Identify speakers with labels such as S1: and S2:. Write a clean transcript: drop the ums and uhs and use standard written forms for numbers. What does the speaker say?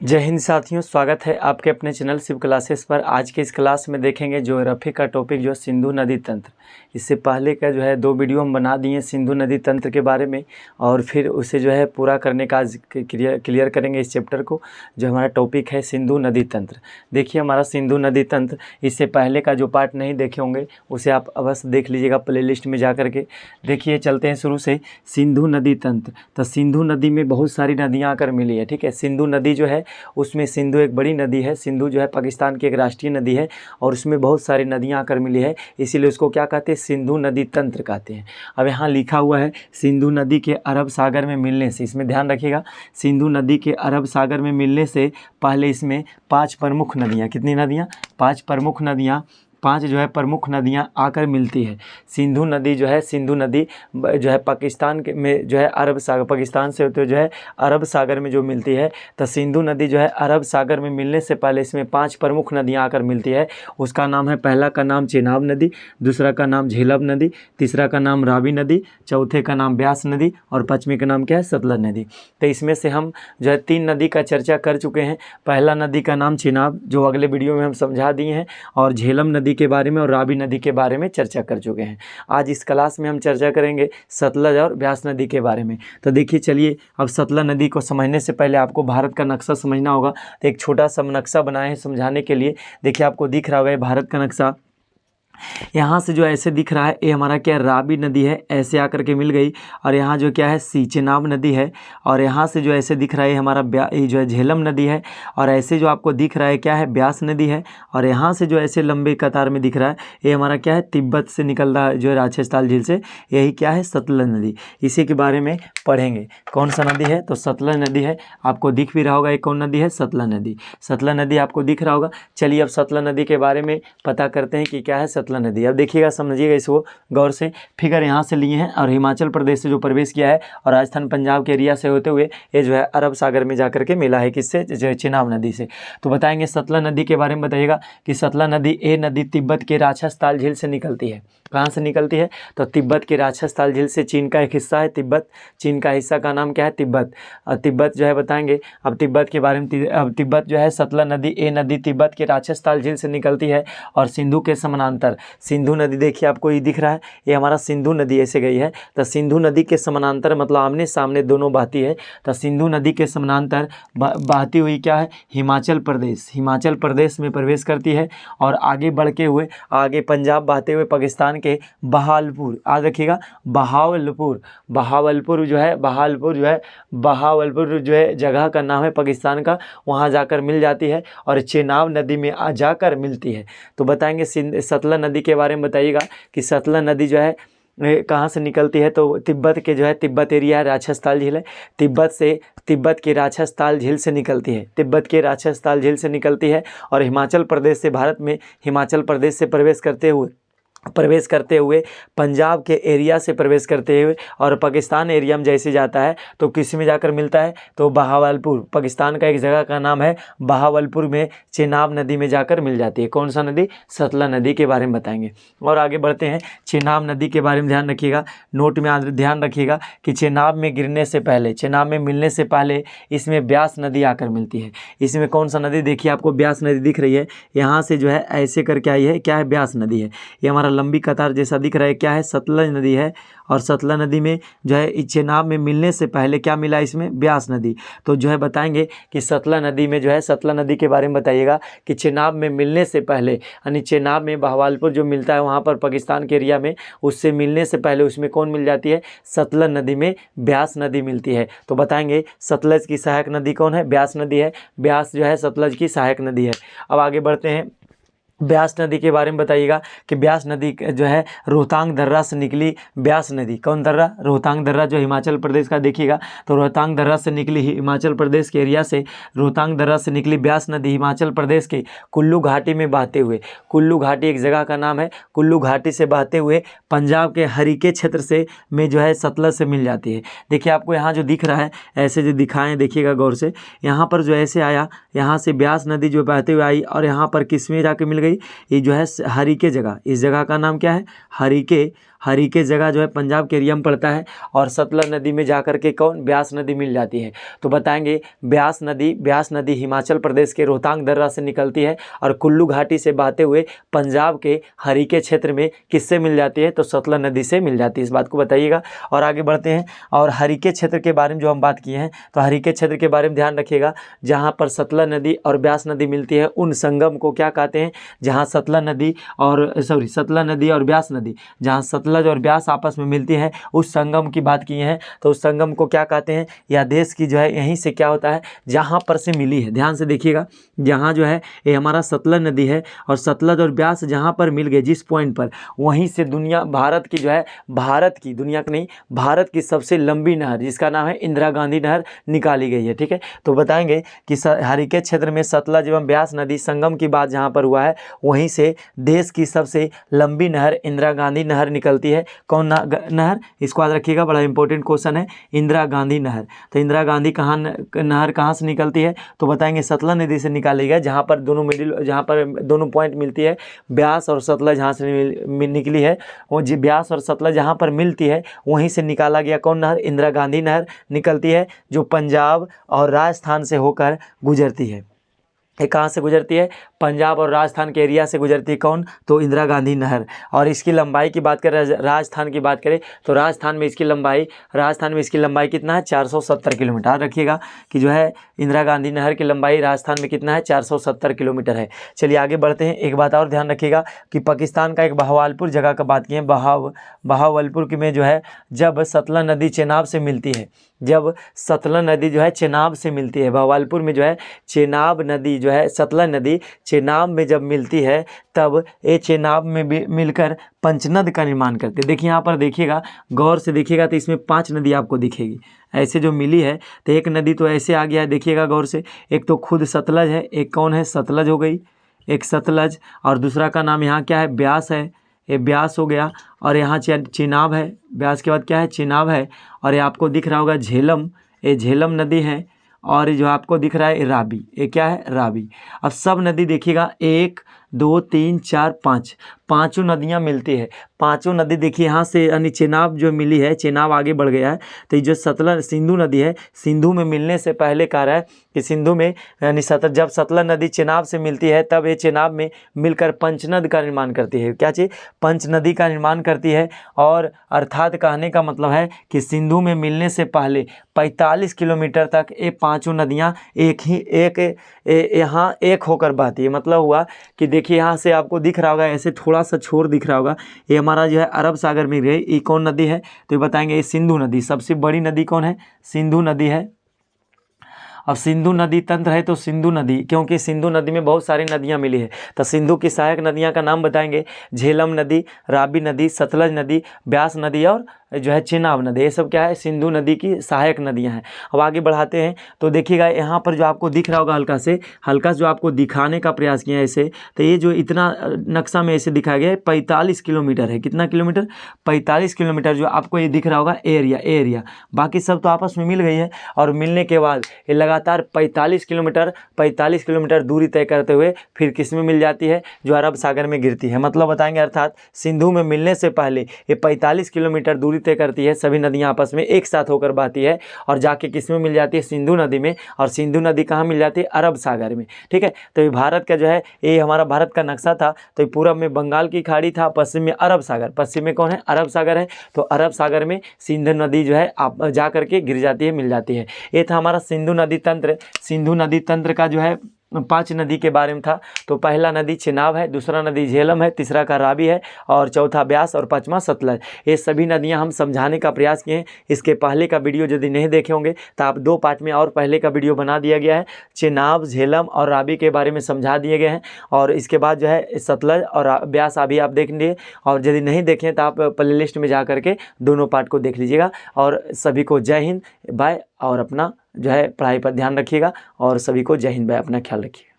S1: जय हिंद साथियों, स्वागत है आपके अपने चैनल शिव क्लासेस पर। आज के इस क्लास में देखेंगे ज्योग्राफी का टॉपिक जो सिंधु नदी तंत्र। इससे पहले का जो है 2 वीडियो हम बना दिए सिंधु नदी तंत्र के बारे में, और फिर उसे जो है पूरा करने का आज क्लियर करेंगे इस चैप्टर को। जो हमारा टॉपिक है सिंधु नदी तंत्र। देखिए हमारा सिंधु नदी तंत्र, इससे पहले का जो पार्ट नहीं देखे होंगे उसे आप अवश्य देख लीजिएगा प्लेलिस्ट में जा कर के। देखिए चलते हैं शुरू से। सिंधु नदी तंत्र, तो सिंधु नदी में बहुत सारी नदियाँ आकर मिली है। ठीक है, सिंधु नदी जो है उसमें सिंधु एक बड़ी नदी है। सिंधु जो है पाकिस्तान की एक राष्ट्रीय नदी है और उसमें बहुत सारी नदियां आकर मिली है, इसीलिए उसको क्या कहते हैं, सिंधु नदी तंत्र कहते हैं। अब यहाँ लिखा हुआ है सिंधु नदी के अरब सागर में मिलने से, इसमें ध्यान रखिएगा, सिंधु नदी के अरब सागर में मिलने से पहले इसमें 5 प्रमुख नदियाँ, कितनी नदियाँ, 5 प्रमुख नदियाँ, 5 जो है प्रमुख नदियां आकर मिलती है। सिंधु नदी जो है, सिंधु नदी जो है पाकिस्तान के में जो है अरब सागर, पाकिस्तान से होते जो है अरब सागर में जो मिलती है, तो सिंधु नदी जो है अरब सागर में मिलने से पहले इसमें 5 प्रमुख नदियां आकर मिलती है। उसका नाम है, पहला का नाम चेनाब नदी, दूसरा का नाम झेलम नदी, तीसरा का नाम रावी नदी, चौथे का नाम ब्यास नदी और पाँचवीं का नाम क्या है, सतलज नदी। तो इसमें से हम जो है 3 नदी का चर्चा कर चुके हैं। पहला नदी का नाम चेनाब, जो अगले वीडियो में हम समझा दिए हैं, और झेलम नदी के बारे में और रावी नदी के बारे में चर्चा कर चुके हैं। आज इस क्लास में हम चर्चा करेंगे सतलज और ब्यास नदी के बारे में। तो देखिए चलिए, अब सतलज नदी को समझने से पहले आपको भारत का नक्शा समझना होगा। तो एक छोटा सा नक्शा बनाए हैं समझाने के लिए। देखिए आपको दिख रहा होगा ये भारत का नक्शा। यहाँ से जो ऐसे दिख रहा है ये हमारा क्या, रावी नदी है, ऐसे आकर के मिल गई। और यहाँ जो क्या है, चेनाब नदी है। और यहाँ से जो ऐसे दिख रहा है हमारा ये जो है झेलम नदी है। और ऐसे जो आपको दिख रहा है क्या है, ब्यास नदी है। और यहाँ से जो ऐसे लंबे कतार में दिख रहा है ये हमारा क्या है, तिब्बत से निकल रहा है जो है राजस्थान झील से, यही क्या है, सतलज नदी। इसी के बारे में पढ़ेंगे। कौन सा नदी है, तो सतलज नदी है। आपको दिख भी रहा होगा ये कौन नदी है, सतलज नदी। सतलज नदी आपको दिख रहा होगा। चलिए अब सतलज नदी के बारे में पता करते हैं कि क्या है सतलज नदी। अब देखिएगा, समझिएगा इसको गौर से। फिगर यहाँ से लिए हैं और हिमाचल प्रदेश से जो प्रवेश किया है और राजस्थान पंजाब के एरिया से होते हुए ये जो है अरब सागर में जाकर के मिला है, किससे, जो है चेनाब नदी से। तो बताएंगे सतलज नदी के बारे में। बताइएगा कि सतलज नदी, ये नदी तिब्बत के राक्षसताल झील से निकलती है। कहाँ से निकलती है, तो तिब्बत के राक्षसताल झील से। चीन का एक हिस्सा है तिब्बत, चीन का हिस्सा का नाम क्या है, तिब्बत। और तिब्बत जो है बताएंगे अब तिब्बत के बारे में। अब तिब्बत जो है, सतलज नदी, ये नदी तिब्बत के राक्षसताल झील से निकलती है और सिंधु के समानांतर। सिंधु नदी देखिए आपको ये दिख रहा है, ये हमारा सिंधु नदी ऐसे गई है। तो सिंधु नदी के समानांतर, मतलब आमने सामने दोनों बहती है। तो सिंधु नदी के समानांतर बहती हुई क्या है, हिमाचल प्रदेश, हिमाचल प्रदेश में प्रवेश करती है। और आगे बढ़ के हुए आगे पंजाब बहते हुए पाकिस्तान के बहावलपुर, याद रखिएगा, बहावलपुर, बहावलपुर जो है, बहावलपुर जो है, बहावलपुर जो है जगह का नाम है पाकिस्तान का, वहाँ जाकर मिल जाती है और चेनाब नदी में जाकर मिलती है। तो बताएंगे सतलज नदी के बारे में। बताइएगा कि सतलज नदी जो है कहाँ से निकलती है, तो तिब्बत के जो है, तिब्बत एरिया है, राक्षसताल झील है, तिब्बत के राक्षसताल झील से निकलती है, तिब्बत के राक्षसताल झील से निकलती है। और हिमाचल प्रदेश से, भारत में हिमाचल प्रदेश से प्रवेश करते हुए पंजाब के एरिया से प्रवेश करते हुए और पाकिस्तान एरिया में जैसे जाता है तो किस में जाकर मिलता है, तो बहावलपुर, पाकिस्तान का एक जगह का नाम है बहावलपुर में चेनाब नदी में जाकर मिल जाती है। कौन सा नदी, सतलज नदी के बारे में बताएंगे। और आगे बढ़ते हैं, चेनाब नदी के बारे में ध्यान रखिएगा, नोट में ध्यान रखिएगा कि चेनाब में गिरने से पहले, चेनाब में मिलने से पहले इसमें ब्यास नदी आकर मिलती है। इसमें कौन सा नदी, देखिए आपको ब्यास नदी दिख रही है, यहाँ से जो है ऐसे करके आई है, क्या है, ब्यास नदी है। ये हमारा लंबी कतार जैसा दिख रहा है, क्या है, सतलज नदी है। और सतलज नदी में जो है चेनाब में मिलने से पहले क्या मिला, इसमें ब्यास नदी। तो जो है बताएंगे कि सतलज नदी में जो है, सतलज नदी के बारे में बताइएगा कि चेनाब में मिलने से पहले, यानी चेनाब में बहावलपुर जो मिलता है वहाँ पर पाकिस्तान के एरिया में, उससे मिलने से पहले उसमें कौन मिल जाती है, सतलज नदी में ब्यास नदी मिलती है। तो बताएंगे सतलज की सहायक नदी कौन है, ब्यास नदी है। ब्यास जो है सतलज की सहायक नदी है। अब आगे बढ़ते हैं, ब्यास नदी के बारे में बताइएगा कि ब्यास नदी जो है रोहतांग दर्रा से निकली ब्यास नदी। कौन दर्रा, रोहतांग दर्रा जो हिमाचल प्रदेश का, देखिएगा तो रोहतांग दर्रा से निकली, हिमाचल प्रदेश के एरिया से रोहतांग दर्रा से निकली ब्यास नदी हिमाचल प्रदेश के कुल्लू घाटी में बहते हुए, कुल्लू घाटी एक जगह का नाम है, कुल्लू घाटी से बहते हुए पंजाब के हरीके क्षेत्र से में जो है सतलज से मिल जाती है। देखिए आपको यहाँ जो दिख रहा है, ऐसे जो दिखाएं, देखिएगा गौर से, यहाँ पर जो ऐसे आया, यहाँ से ब्यास नदी जो बहते हुए आई और यहाँ पर किस में जाके मिल गई, ये जो है हरीके जगह, इस जगह का नाम क्या है, हरीके, हरीके जगह जो है पंजाब के एरिया में पड़ता है, और सतलज नदी में जाकर के कौन, ब्यास नदी मिल जाती है। तो बताएंगे ब्यास नदी हिमाचल प्रदेश के रोहतांग दर्रा से निकलती है और कुल्लू घाटी से बहते हुए पंजाब के हरीके क्षेत्र में किससे मिल जाती है, तो सतलज नदी से मिल जाती है। इस बात को बताइएगा। और आगे बढ़ते हैं, और हरीके क्षेत्र के बारे में जो हम बात किए हैं, तो हरीके क्षेत्र के बारे में ध्यान रखिएगा। जहाँ पर सतलज नदी और ब्यास नदी मिलती है उन संगम को क्या कहते हैं, जहाँ सतलज नदी और ब्यास नदी, जहाँ सतलज और ब्यास आपस में मिलती है उस संगम की बात किए हैं। तो उस संगम को क्या कहते हैं, या देश की जो है यहीं से क्या होता है, जहाँ पर से मिली है, ध्यान से देखिएगा, जहाँ जो है ये हमारा सतलज नदी है और सतलज और ब्यास जहाँ पर मिल गए जिस पॉइंट पर, वहीं से भारत की जो है, भारत की सबसे लंबी नहर जिसका नाम है इंदिरा गांधी नहर निकाली गई है। ठीक है, तो बताएंगे कि हरीके क्षेत्र में सतलज एवं ब्यास नदी संगम की बात जहाँ पर हुआ है, वहीं से देश की सबसे लंबी नहर इंदिरा गांधी नहर निकलती है। कौन नहर, इसको याद रखिएगा, बड़ा इंपॉर्टेंट क्वेश्चन है, इंदिरा गांधी नहर। तो इंदिरा गांधी नहर कहाँ से निकलती है, तो बताएंगे सतलज नदी से निकाली गई, जहाँ पर दोनों पॉइंट मिलती है, ब्यास और सतलज जहाँ से निकली है, वो ब्यास और सतलज जहाँ पर मिलती है वहीं से निकाला गया कौन नहर, इंदिरा गांधी नहर निकलती है, जो पंजाब और राजस्थान से होकर गुजरती है। ये कहाँ से गुजरती है, पंजाब और राजस्थान के एरिया से गुजरती है कौन, तो इंदिरा गांधी नहर। और इसकी लंबाई की बात करें, राजस्थान की बात करें, तो राजस्थान में इसकी लंबाई कितना है, 470 किलोमीटर। याद रखिएगा कि जो है इंदिरा गांधी नहर की लंबाई राजस्थान में कितना है, 470 किलोमीटर है। चलिए आगे बढ़ते हैं। एक बात और ध्यान रखिएगा कि पाकिस्तान का एक बहावलपुर जगह का बात किए, बहावलपुर में जो है जब सतलज नदी चेनाब से मिलती है, बहावलपुर में जो है चेनाब नदी जो है, सतलज नदी चेनाब में जब मिलती है, तब ये चेनाब में मिलकर पंचनद का निर्माण करते हैं। देखिए यहाँ पर देखिएगा, गौर से देखिएगा तो इसमें 5 नदी आपको दिखेगी ऐसे जो मिली है। तो एक नदी तो ऐसे आ गया है, देखिएगा गौर से, एक तो खुद सतलज है, एक कौन है, सतलज हो गई, एक सतलज, और दूसरा का नाम यहाँ क्या है, ब्यास है, ये ब्यास हो गया, और यहाँ चेनाब है, ब्यास के बाद क्या है, चेनाब है, और ये आपको दिख रहा होगा झेलम, ये झेलम नदी है, और जो आपको दिख रहा है रावी, ये क्या है, रावी। अब सब नदी देखिएगा, 1 2 3 4 5, पांचों नदियाँ मिलती है। पांचों नदी देखिए यहाँ से, यानी चेनाब जो मिली है, चेनाब आगे बढ़ गया है, तो ये जो सिंधु नदी है, सिंधु में मिलने से पहले कह रहा है कि सिंधु में यानी जब सतलज नदी चेनाब से मिलती है, तब ये चेनाब में मिलकर पंचनद का निर्माण करती है। क्या चीज़, पंच नदी का निर्माण करती है। और अर्थात कहने का मतलब है कि सिंधु में मिलने से पहले 45 किलोमीटर तक ये पाँचों नदियाँ यहाँ एक होकर बहती है। मतलब हुआ कि देखिए यहाँ से आपको दिख रहा होगा, ऐसे थोड़ा सा छोर दिख रहा होगा, ये हमारा जो है अरब सागर में गई, ये कौन नदी है, तो ये बताएंगे, ये सिंधु नदी। सबसे बड़ी नदी कौन है, सिंधु नदी है। अब सिंधु नदी तंत्र है तो सिंधु नदी, क्योंकि सिंधु नदी में बहुत सारी नदियाँ मिली है, तो सिंधु की सहायक नदियाँ का नाम बताएंगे, झेलम नदी, रावी नदी, सतलज नदी, ब्यास नदी और जो है चेनाब नदी। ये सब क्या है, सिंधु नदी की सहायक नदियाँ हैं। अब आगे बढ़ाते हैं, तो देखिएगा यहाँ पर जो आपको दिख रहा होगा, हल्का जो आपको दिखाने का प्रयास किया है ऐसे, तो ये जो इतना नक्शा में ऐसे दिखाया गया है 45 किलोमीटर है। कितना किलोमीटर, 45 किलोमीटर जो आपको ये दिख रहा होगा एरिया। बाकी सब तो आपस में मिल गई है, और मिलने के बाद ये लगातार 45 किलोमीटर दूरी तय करते हुए फिर किस में मिल जाती है, जो अरब सागर में गिरती है। मतलब बताएंगे, अर्थात सिंधु में मिलने से पहले ये 45 किलोमीटर दूरी तय करती है, सभी नदियाँ आपस में एक साथ होकर बहती है, और जाके किस में मिल जाती है, सिंधु नदी में। और सिंधु नदी कहाँ मिल जाती है, अरब सागर में। ठीक है, तो ये भारत का जो है, ये हमारा भारत का नक्शा था, तो पूरब में बंगाल की खाड़ी था, पश्चिम में अरब सागर, पश्चिम में कौन है, अरब सागर है। तो अरब सागर में सिंधु नदी जो है आप जा करके गिर जाती है, मिल जाती है। ये था हमारा सिंधु नदी तंत्र। सिंधु नदी तंत्र का जो है 5 नदी के बारे में था। तो पहला नदी चेनाब है, दूसरा नदी झेलम है, तीसरा का रावी है, और चौथा ब्यास, और 5वां सतलज। ये सभी नदियां हम समझाने का प्रयास किए हैं। इसके पहले का वीडियो यदि नहीं देखे होंगे तो आप 2 पार्ट में और पहले का वीडियो बना दिया गया है, चेनाब, झेलम और रावी के बारे में समझा दिए गए हैं। और इसके बाद जो है सतलज और ब्यास अभी आप देख लीजिए, और यदि नहीं देखें तो आप प्ले लिस्ट में जा करके दोनों पार्ट को देख लीजिएगा। और सभी को जय हिंद, बाय, और अपना जो है पढ़ाई पर ध्यान रखिएगा, और सभी को जय हिंद, बाय, अपना ख्याल रखिए।